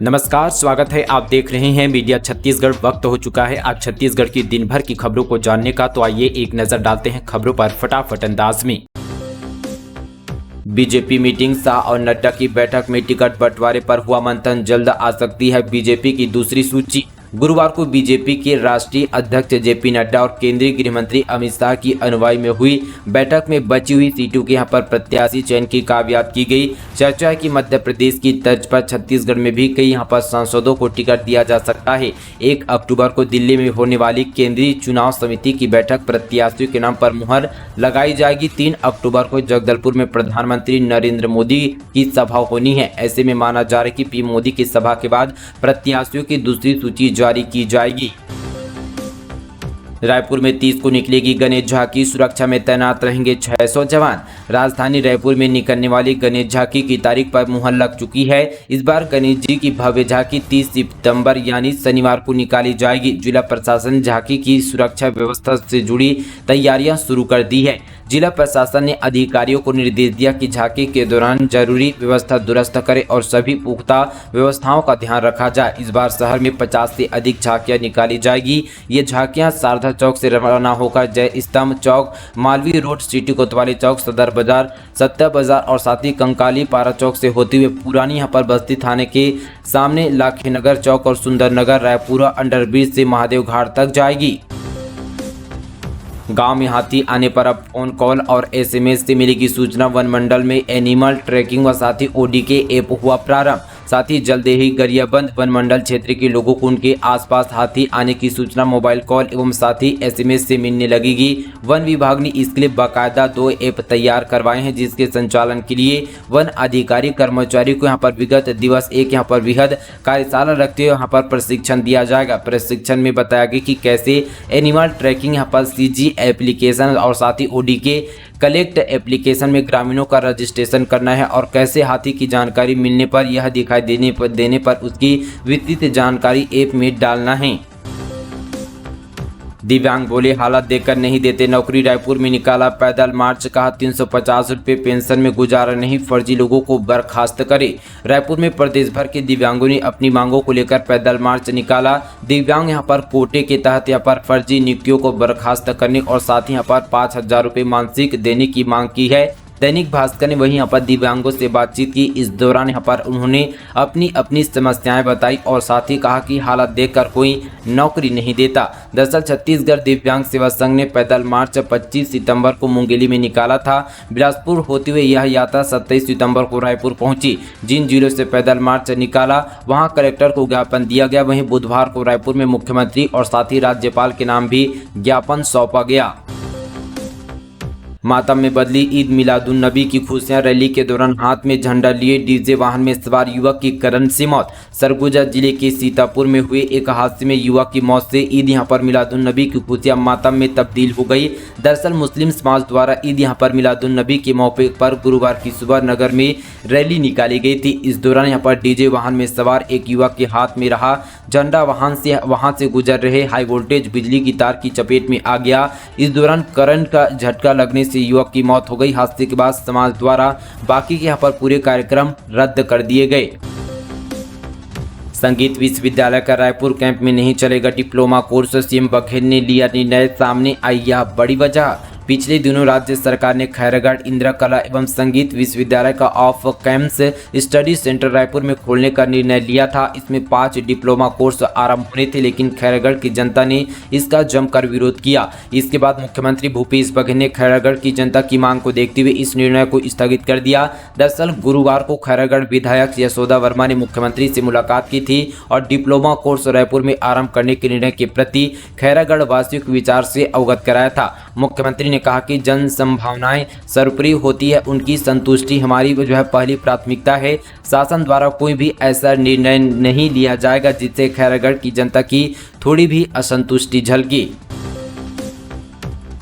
नमस्कार, स्वागत है। आप देख रहे हैं मीडिया छत्तीसगढ़। वक्त हो चुका है आज छत्तीसगढ़ की दिन भर की खबरों को जानने का, तो आइए एक नजर डालते हैं खबरों पर फटाफट अंदाज में। बीजेपी मीटिंग, शाह और नड्डा की बैठक में टिकट बंटवारे पर हुआ मंथन, जल्द आ सकती है बीजेपी की दूसरी सूची। गुरुवार को बीजेपी के राष्ट्रीय अध्यक्ष जेपी नड्डा और केंद्रीय गृह मंत्री अमित शाह की अगुवाई में हुई बैठक में बची हुई सीटों के यहां पर प्रत्याशी चयन की कामयाबी की गई। चर्चा है कि मध्य प्रदेश की तर्ज पर छत्तीसगढ़ में भी कई यहां पर सांसदों को टिकट दिया जा सकता है। 1 अक्टूबर को दिल्ली में होने वाली केंद्रीय चुनाव समिति की बैठक प्रत्याशियों के नाम पर मुहर लगाई जाएगी। 3 अक्टूबर को जगदलपुर में प्रधानमंत्री नरेंद्र मोदी की सभा होनी है। ऐसे में माना जा रहा है कि पीएम मोदी की सभा के बाद प्रत्याशियों की दूसरी सूची जारी की जाएगी। रायपुर में 30 को निकलेगी गणेश झांकी, सुरक्षा में तैनात रहेंगे 600 जवान। राजधानी रायपुर में निकलने वाली गणेश झांकी की तारीख पर मुहर लग चुकी है। इस बार गणेश जी की भव्य झांकी 30 सितंबर यानी शनिवार को निकाली जाएगी। जिला प्रशासन झांकी की सुरक्षा व्यवस्था से जुड़ी तैयारियां शुरू कर दी है। जिला प्रशासन ने अधिकारियों को निर्देश दिया कि झांकी के दौरान जरूरी व्यवस्था दुरुस्त करें और सभी पुख्ता व्यवस्थाओं का ध्यान रखा जाए। इस बार शहर में 50 से अधिक झांकियां निकाली जाएगी। ये झांकियां शारदा चौक से रवाना होकर जय स्तंभ चौक, मालवीय रोड, सिटी कोतवाली चौक, सदर बाजार, सत्या बाजार और साथ ही कंकाली पारा चौक से होते हुए पुरानी यहाँ पर बस्ती थाने के सामने लाखेनगर चौक और सुंदर नगर, रायपुरा अंडरब्रिज से महादेव घाट तक जाएगी। गांव में हाथी आने पर अब फोन कॉल और एसएमएस से मिलेगी सूचना। वन मंडल में एनिमल ट्रैकिंग व साथ ही ओडीके ऐप हुआ प्रारंभ। साथ ही जल्द ही गरियाबंद वन मंडल क्षेत्र के लोगों को उनके आसपास हाथी आने की सूचना मोबाइल कॉल एवं साथ ही एसएमएस से मिलने लगेगी। वन विभाग ने इसके लिए बाकायदा 2 ऐप तैयार करवाए हैं, जिसके संचालन के लिए वन अधिकारी कर्मचारी को यहां पर विगत दिवस एक यहां पर वृहद कार्यशाला रखते हुए यहां पर प्रशिक्षण दिया जाएगा। प्रशिक्षण में बताया गया कि कैसे एनिमल ट्रैकिंग यहां पर सीजी एप्लीकेशन और साथ ही ओडीके कलेक्ट एप्लीकेशन में ग्रामीणों का रजिस्ट्रेशन करना है और कैसे हाथी की जानकारी मिलने पर यह दिखाई देने पर उसकी विस्तृत जानकारी ऐप में डालना है। दिव्यांग बोले, हालत देखकर नहीं देते नौकरी। रायपुर में निकाला पैदल मार्च, कहा 350 रुपये पेंशन में गुजारा नहीं, फर्जी लोगों को बर्खास्त करे। रायपुर में प्रदेश भर के दिव्यांगों ने अपनी मांगों को लेकर पैदल मार्च निकाला। दिव्यांग यहां पर कोटे के तहत यहां पर फर्जी नियुक्तियों को बर्खास्त करने और साथ ही यहां पर 5000 रुपये मासिक देने की मांग की है। दैनिक भास्कर ने वहीं यहाँ पर दिव्यांगों से बातचीत की। इस दौरान यहाँ पर उन्होंने अपनी समस्याएं बताई और साथ ही कहा कि हालत देखकर कोई नौकरी नहीं देता। दरअसल छत्तीसगढ़ दिव्यांग सेवा संघ ने पैदल मार्च 25 सितंबर को मुंगेली में निकाला था। बिलासपुर होते हुए यह यात्रा 27 सितंबर को रायपुर पहुंची। जिन जिलों से पैदल मार्च निकाला वहां कलेक्टर को ज्ञापन दिया गया। वहीं बुधवार को रायपुर में मुख्यमंत्री और साथ ही राज्यपाल के नाम भी ज्ञापन सौंपा गया। मातम में बदली ईद मिलादुन्नबी की खुशियां। रैली के दौरान हाथ में झंडा लिए डीजे वाहन में सवार युवक की करंट से मौत। सरगुजा जिले के सीतापुर में हुए एक हादसे में युवक की मौत से ईद यहां पर मिलादुन्नबी की खुशियां मातम में तब्दील हो गई। दरअसल मुस्लिम समाज द्वारा ईद यहां पर मिलादुन्नबी के मौके पर गुरुवार की सुबह नगर में रैली निकाली गई थी। इस दौरान यहां पर डीजे वाहन में सवार एक युवक के हाथ में रहा झंडा वहां से गुजर रहे हाई वोल्टेज बिजली की तार की चपेट में आ गया। इस दौरान करंट का झटका लगने से युवक की मौत हो गई। हादसे के बाद समाज द्वारा बाकी के यहाँ पर पूरे कार्यक्रम रद्द कर दिए गए। संगीत विश्वविद्यालय का रायपुर कैंप में नहीं चलेगा डिप्लोमा कोर्स, सीएम बघेल ने लिया निर्णय। सामने आई यह बड़ी वजह। पिछले दिनों राज्य सरकार ने खैरागढ़ इंदिरा कला एवं संगीत विश्वविद्यालय का off campus study centre Raipur में खोलने का निर्णय लिया था। इसमें 5 डिप्लोमा कोर्स आरंभ होने थे, लेकिन खैरागढ़ की जनता ने इसका जमकर विरोध किया। इसके बाद मुख्यमंत्री भूपेश बघेल ने खैरागढ़ की जनता की मांग को देखते हुए इस निर्णय को स्थगित कर दिया। दरअसल गुरुवार को खैरागढ़ विधायक यशोदा वर्मा ने मुख्यमंत्री से मुलाकात की थी और डिप्लोमा कोर्स रायपुर में आरंभ करने के निर्णय के प्रति खैरागढ़ वासियों के विचार से अवगत कराया था। मुख्यमंत्री ने कहा कि जन संभावनाएं सर्वोपरि होती है, उनकी संतुष्टि हमारी पहली प्राथमिकता है। शासन द्वारा कोई भी ऐसा निर्णय नहीं लिया जाएगा जिससे खैरागढ़ की जनता की थोड़ी भी असंतुष्टि झलकी।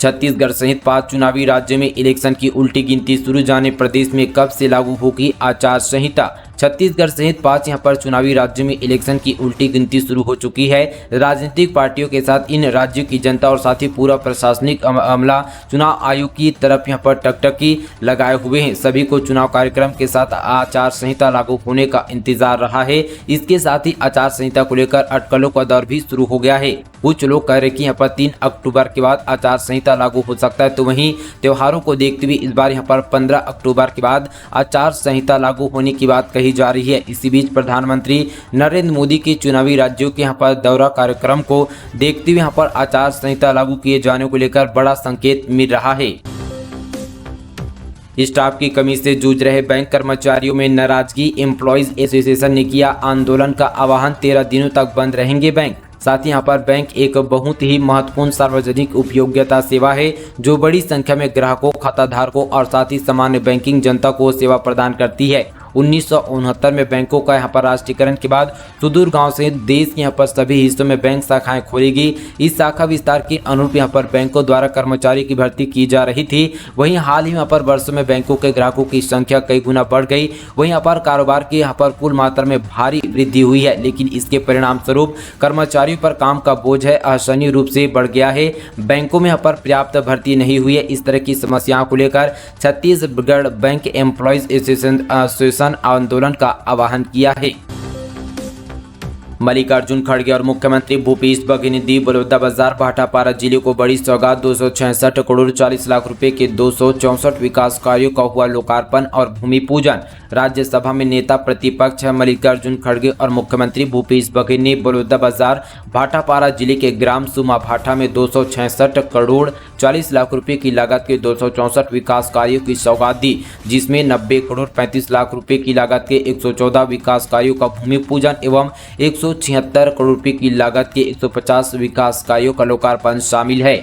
छत्तीसगढ़ सहित 5 चुनावी राज्यों में इलेक्शन की उल्टी गिनती शुरू। जाने प्रदेश में कब से लागू होगी आचार संहिता। छत्तीसगढ़ सहित 5 यहाँ पर चुनावी राज्यों में इलेक्शन की उल्टी गिनती शुरू हो चुकी है। राजनीतिक पार्टियों के साथ इन राज्यों की जनता और साथ ही पूरा प्रशासनिक अमला चुनाव आयोग की तरफ यहाँ पर टकटकी लगाए हुए हैं। सभी को चुनाव कार्यक्रम के साथ आचार संहिता लागू होने का इंतजार रहा है। इसके साथ ही आचार संहिता को लेकर अटकलों का दौर भी शुरू हो गया है। कुछ लोग कह रहे कि यहाँ पर 3 अक्टूबर के बाद आचार संहिता लागू हो सकता है, तो वहीं त्योहारों को देखते हुए इस बार यहाँ पर 15 अक्टूबर के बाद आचार संहिता लागू होने की बात कही जा रही है। इसी बीच प्रधानमंत्री नरेंद्र मोदी के चुनावी राज्यों के यहाँ पर दौरा कार्यक्रम को देखते हुए यहाँ पर आचार संहिता लागू किए जाने को लेकर बड़ा संकेत मिल रहा है। स्टाफ की कमी से जूझ रहे बैंक कर्मचारियों में नाराजगी। एम्प्लॉइज एसोसिएशन ने किया आंदोलन का आह्वान। 13 दिनों तक बंद रहेंगे बैंक। साथ ही यहाँ पर बैंक एक बहुत ही महत्वपूर्ण सार्वजनिक उपयोगिता सेवा है जो बड़ी संख्या में ग्राहकों, खाताधारकों और साथ ही सामान्य बैंकिंग जनता को सेवा प्रदान करती है। 1969 में बैंकों का यहाँ पर राष्ट्रीयकरण के बाद सुदूर गांव से देश के यहाँ पर सभी हिस्सों में बैंक शाखाएं खोलेगी। इस शाखा विस्तार के अनुरूप यहाँ पर बैंकों द्वारा कर्मचारी की भर्ती की जा रही थी। वहीं हाल ही यहाँ पर वर्षों में बैंकों के ग्राहकों की संख्या कई गुना बढ़ गई। वहीं यहाँ पर कारोबार की यहाँ पर कुल मात्रा में भारी वृद्धि हुई है, लेकिन इसके परिणाम स्वरूप कर्मचारियों पर काम का बोझ है असहनीय रूप से बढ़ गया है। बैंकों में यहाँ पर पर्याप्त भर्ती नहीं हुई है। इस तरह की समस्याओं को लेकर छत्तीसगढ़ बैंक एम्प्लॉइज एसोसिएशन आंदोलन का आह्वान किया है। मल्लिकार्जुन खड़गे और मुख्यमंत्री भूपेश बघेल ने दी बलौदाबाजार भाटापारा जिले को बड़ी सौगात। 266 करोड़ 40 लाख रुपए के 264 विकास कार्यों का हुआ लोकार्पण और भूमि पूजन। राज्यसभा में नेता प्रतिपक्ष मल्लिकार्जुन खड़गे और मुख्यमंत्री भूपेश बघेल ने बलौदाबाजार भाटापारा जिले के ग्राम सुमा भाटा में 266 करोड़ 40 लाख रुपए की लागत के 264 विकास कार्यों की सौगात दी, जिसमें 90 करोड़ 35 लाख रुपए की लागत के 114 विकास कार्यों का भूमि पूजन एवं 176 करोड़ रुपए की लागत के 150 विकास कार्यों का लोकार्पण शामिल है।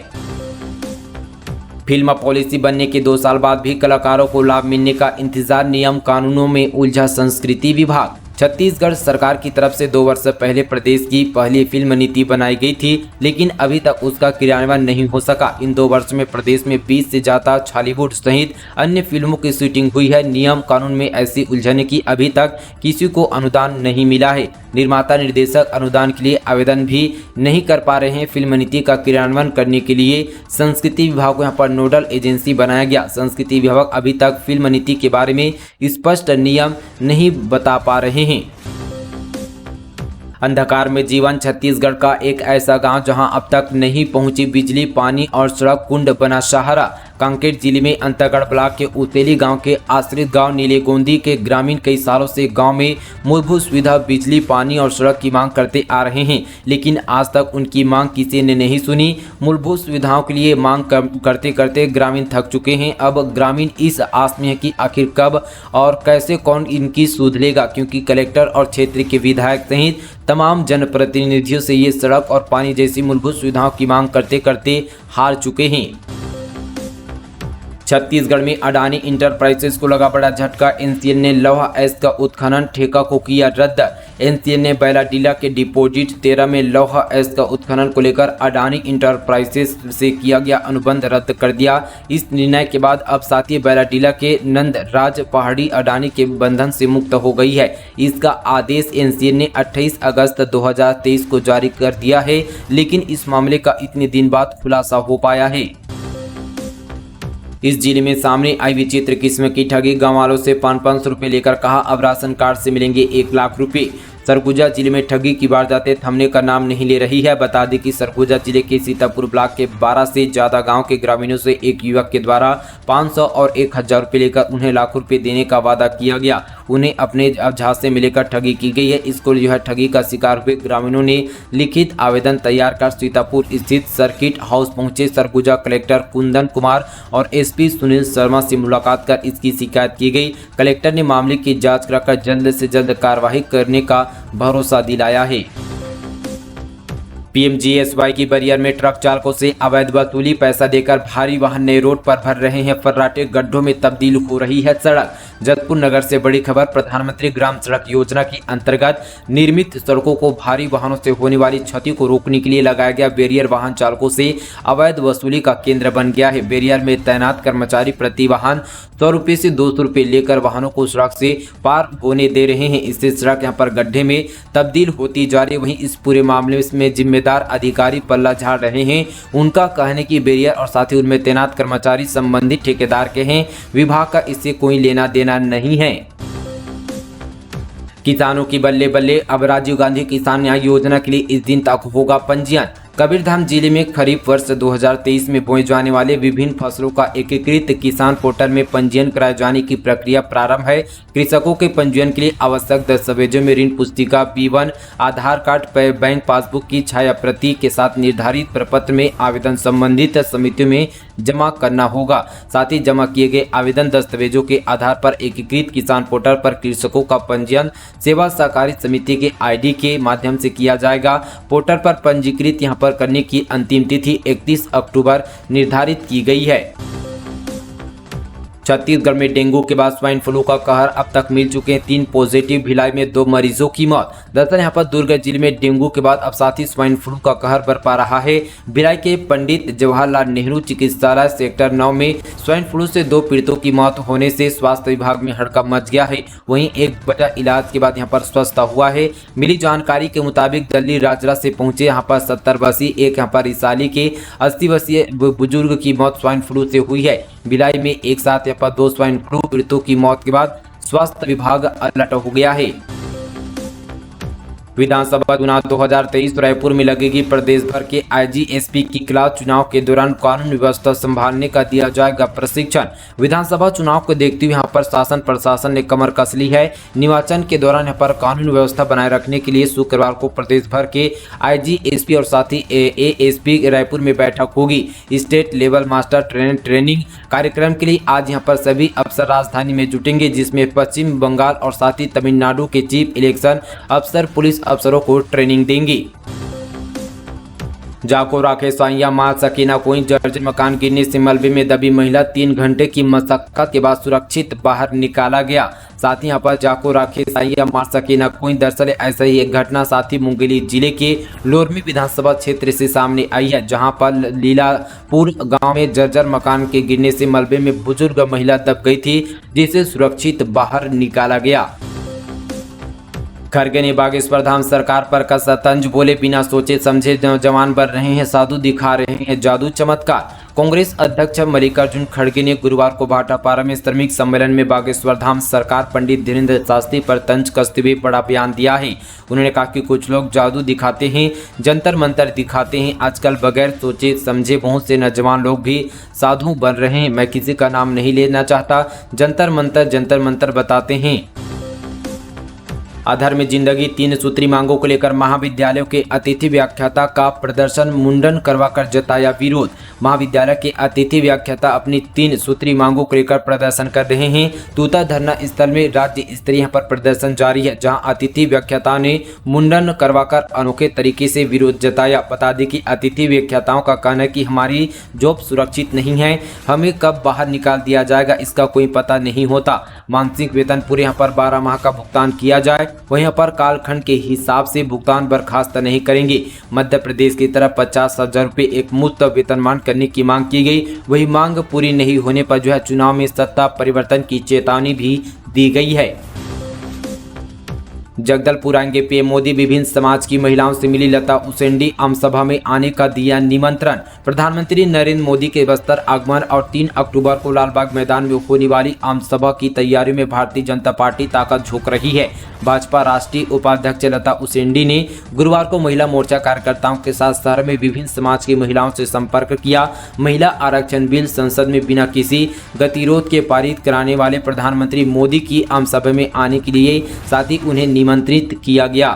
फिल्म पॉलिसी बनने के 2 साल बाद भी कलाकारों को लाभ मिलने का इंतजार। नियम कानूनों में उलझा संस्कृति विभाग। छत्तीसगढ़ सरकार की तरफ से 2 वर्ष पहले प्रदेश की पहली फिल्म नीति बनाई गई थी, लेकिन अभी तक उसका क्रियान्वयन नहीं हो सका। इन 2 वर्ष में प्रदेश में 20 से ज्यादा हॉलीवुड सहित अन्य फिल्मों की शूटिंग हुई है। नियम कानून में ऐसी उलझन की अभी तक किसी को अनुदान नहीं मिला है। निर्माता निर्देशक अनुदान के लिए आवेदन भी नहीं कर पा रहे हैं। फिल्म नीति का क्रियान्वयन करने के लिए संस्कृति विभाग को यहाँ पर नोडल एजेंसी बनाया गया। संस्कृति विभाग अभी तक फिल्म नीति के बारे में स्पष्ट नियम नहीं बता पा रहे हैं। अंधकार में जीवन। छत्तीसगढ़ का एक ऐसा गांव जहां अब तक नहीं पहुंची बिजली, पानी और सड़क, कुंड बना सहारा। कांकेर जिले में अंतरगढ़ ब्लॉक के उतेली गांव के आश्रित गांव नीलेगोंदी के ग्रामीण कई सालों से गांव में मूलभूत सुविधा बिजली, पानी और सड़क की मांग करते आ रहे हैं, लेकिन आज तक उनकी मांग किसी ने नहीं सुनी। मूलभूत सुविधाओं के लिए मांग करते करते ग्रामीण थक चुके हैं। अब ग्रामीण इस आस में है कि आखिर कब और कैसे कौन इनकी सुध लेगा, क्योंकि कलेक्टर और क्षेत्र के विधायक सहित तमाम जनप्रतिनिधियों से ये सड़क और पानी जैसी मूलभूत सुविधाओं की मांग करते करते हार चुके हैं। छत्तीसगढ़ में अडानी इंटरप्राइजेस को लगा बड़ा झटका। एनसीएल ने लौह अयस्क का उत्खनन ठेका को किया रद्द। एनसीएल ने बैलाडीला के डिपोजिट 13 में लौह अयस्क का उत्खनन को लेकर अडानी इंटरप्राइजेस से किया गया अनुबंध रद्द कर दिया। इस निर्णय के बाद अब साथी बैलाडीला के नंदराज पहाड़ी अडानी के बंधन से मुक्त हो गई है। इसका आदेश एनसीएल ने 28 अगस्त 2023 को जारी कर दिया है, लेकिन इस मामले का इतने दिन बाद खुलासा हो पाया है। इस जिले में सामने आई विचित्र किस्म की ठगी। गाँव वालों से 500 रुपये लेकर कहा अब राशन कार्ड से मिलेंगे 1 लाख रुपये। सरगुजा जिले में ठगी की वारदातें थमने का नाम नहीं ले रही है। बता दें कि सरगुजा जिले के सीतापुर ब्लॉक के 12 से ज्यादा गांव के ग्रामीणों से एक युवक के द्वारा 500 और 1000 रुपये लेकर उन्हें लाखों रुपये देने का वादा किया गया। उन्हें अपने झांसे में लेकर ठगी की गई है। इसको जो है ठगी का शिकार हुए ग्रामीणों ने लिखित आवेदन तैयार कर सीतापुर स्थित सर्किट हाउस पहुंचे। सरगुजा कलेक्टर कुंदन कुमार और एसपी सुनील शर्मा से मुलाकात कर इसकी शिकायत की गई। कलेक्टर ने मामले की जांच कराकर जल्द से जल्द कार्रवाई करने का भरोसा दिलाया है। पीएमजीएसवाई की बैरियर में ट्रक चालकों से अवैध वसूली, पैसा देकर भारी वाहन नए रोड पर भर रहे हैं फर्राटे, गड्ढों में तब्दील हो रही है सड़क। जतपुर नगर से बड़ी खबर। प्रधानमंत्री ग्राम सड़क योजना के अंतर्गत निर्मित सड़कों को भारी वाहनों से होने वाली क्षति को रोकने के लिए लगाया गया बैरियर वाहन चालकों से अवैध वसूली का केंद्र बन गया है। बैरियर में तैनात कर्मचारी प्रति वाहन 100 रुपये से 200 रुपये लेकर वाहनों को सड़क से पार होने दे रहे हैं। इससे सड़क यहाँ पर गड्ढे में तब्दील होती जा रही है। वहीं इस पूरे मामले में जिम्मेदार अधिकारी पल्ला झाड़ रहे हैं। उनका कहने की बैरियर और साथ ही उनमें तैनात कर्मचारी संबंधित ठेकेदार के हैं। विभाग का इससे कोई लेना देना नहीं है। किसानों की बल्ले बल्ले। अब राजीव गांधी किसान न्याय योजना के लिए इस दिन तक होगा पंजीयन। कबीरधाम जिले में खरीफ वर्ष 2023 में बोए जाने वाले विभिन्न फसलों का एकीकृत किसान पोर्टल में पंजीयन कराए जाने की प्रक्रिया प्रारंभ है। कृषकों के पंजीयन के लिए आवश्यक दस्तावेजों में ऋण पुस्तिका B1, आधार कार्ड, बैंक पासबुक की छाया प्रति के साथ निर्धारित प्रपत्र में आवेदन संबंधित समितियों में जमा करना होगा। साथ ही जमा किए गए आवेदन दस्तावेजों के आधार पर एकीकृत किसान पोर्टल पर कृषकों का पंजीयन सेवा सहकारी समिति के ID के माध्यम से किया जाएगा। पोर्टल पर पंजीकृत यहाँ पर करने की अंतिम तिथि 31 अक्टूबर निर्धारित की गई है। छत्तीसगढ़ में डेंगू के बाद स्वाइन फ्लू का कहर। अब तक मिल चुके हैं 3 पॉजिटिव। भिलाई में 2 मरीजों की मौत। दरअसल यहाँ पर दुर्ग जिले में डेंगू के बाद अब साथ ही स्वाइन फ्लू का कहर बरपा रहा है। भिलाई के पंडित जवाहरलाल नेहरू चिकित्सालय सेक्टर 9 में स्वाइन फ्लू से 2 पीड़ितों की मौत होने से स्वास्थ्य विभाग में हड़कंप मच गया है। वहीं एक बच्चा इलाज के बाद यहाँ पर स्वस्थ हुआ है। मिली जानकारी के मुताबिक दिल्ली राजरा से पहुंचे यहाँ पर 70 वर्षीय एक यहाँ पर रिसाली के 80 वर्षीय बुजुर्ग की मौत स्वाइन फ्लू से हुई है। भिलाई में एक साथ यहाँ पर 2 स्वाइन फ्लू पीड़ितों की मौत के बाद स्वास्थ्य विभाग अलर्ट हो गया है। विधानसभा चुनाव 2023 रायपुर में लगेगी प्रदेश भर के IGSP की क्लास। चुनाव के दौरान कानून व्यवस्था संभालने का दिया जाएगा प्रशिक्षण। विधानसभा चुनाव को देखते हुए यहाँ पर शासन प्रशासन ने कमर कस ली है। निर्वाचन के दौरान यहाँ पर कानून व्यवस्था बनाए रखने के लिए शुक्रवार को प्रदेश भर के IGSP और साथ ही ASP रायपुर में बैठक होगी। स्टेट लेवल मास्टर ट्रेनिंग कार्यक्रम के लिए आज यहाँ पर सभी अफसर राजधानी में जुटेंगे, जिसमें पश्चिम बंगाल और साथ ही तमिलनाडु के चीफ इलेक्शन अफसर पुलिस अफसरों को ट्रेनिंग देंगी। जाको राखे साइया मार सके ना कोई। जर्जर मकान गिरने से मलबे में दबी महिला 3 घंटे की मशक्कत के बाद सुरक्षित बाहर निकाला गया। साथ ही यहाँ पर जाको राखे साइया मार सके ना कोई। दरअसल ऐसा ही एक घटना साथ ही मुंगेली जिले के लोरमी विधानसभा क्षेत्र से सामने आई है, जहां पर लीलापुर गांव में जर्जर मकान के गिरने से मलबे में बुजुर्ग महिला दब गई थी, जिसे सुरक्षित बाहर निकाला गया। खरगे ने बागेश्वर धाम सरकार पर कसा तंज। बोले बिना सोचे समझे नौजवान बन रहे हैं साधु, दिखा रहे हैं जादू चमत्कार। कांग्रेस अध्यक्ष मल्लिकार्जुन खड़गे ने गुरुवार को भाटापारा में श्रमिक सम्मेलन में बागेश्वर धाम सरकार पंडित धीरेन्द्र शास्त्री पर तंज कसते हुए बड़ा बयान दिया है। उन्होंने कहा कि कुछ लोग जादू दिखाते हैं, जंतर मंतर दिखाते हैं। आजकल बगैर सोचे समझे बहुत से नौजवान लोग भी साधु बन रहे हैं। मैं किसी का नाम नहीं लेना चाहता। जंतर मंतर बताते हैं। अधर में जिंदगी 3 सूत्री मांगों को लेकर महाविद्यालयों के अतिथि व्याख्याता का प्रदर्शन। मुंडन करवाकर जताया विरोध। महाविद्यालय के अतिथि व्याख्याता अपनी 3 सूत्री मांगों को लेकर प्रदर्शन कर रहे हैं। तूता धरना स्थल में राज्य स्तरीय पर प्रदर्शन जारी है, जहां अतिथि व्याख्याता ने मुंडन करवाकर अनोखे तरीके से विरोध जताया। बता दें कि अतिथि व्याख्याताओं का कहना है कि हमारी जॉब सुरक्षित नहीं है, हमें कब बाहर निकाल दिया जाएगा इसका कोई पता नहीं होता। मानसिक वेतन पूरे यहाँ पर 12 माह का भुगतान किया जाए, वहीं पर कालखंड के हिसाब से भुगतान बर्खास्त नहीं करेंगे। मध्य प्रदेश की तरफ 50,000 रुपये एक मुफ्त वेतनमान करने की मांग की गई। वही मांग पूरी नहीं होने पर जो है चुनाव में सत्ता परिवर्तन की चेतावनी भी दी गई है। जगदलपुर आएंगे पीएम मोदी। विभिन्न समाज की महिलाओं से मिली लता उसेंडी। आम सभा में आने का दिया निमंत्रण। प्रधानमंत्री नरेंद्र मोदी के बस्तर आगमन और 3 अक्टूबर को लालबाग मैदान में होने वाली आम सभा की तैयारियों में भारतीय जनता पार्टी ताकत झोंक रही है। भाजपा राष्ट्रीय उपाध्यक्ष लता उसेंडी ने गुरुवार को महिला मोर्चा कार्यकर्ताओं के साथ शहर में विभिन्न समाज की महिलाओं से संपर्क किया। महिला आरक्षण बिल संसद में बिना किसी गतिरोध के पारित कराने वाले प्रधानमंत्री मोदी की आम सभा में आने के लिए साथ ही उन्हें निमंत्रित किया गया।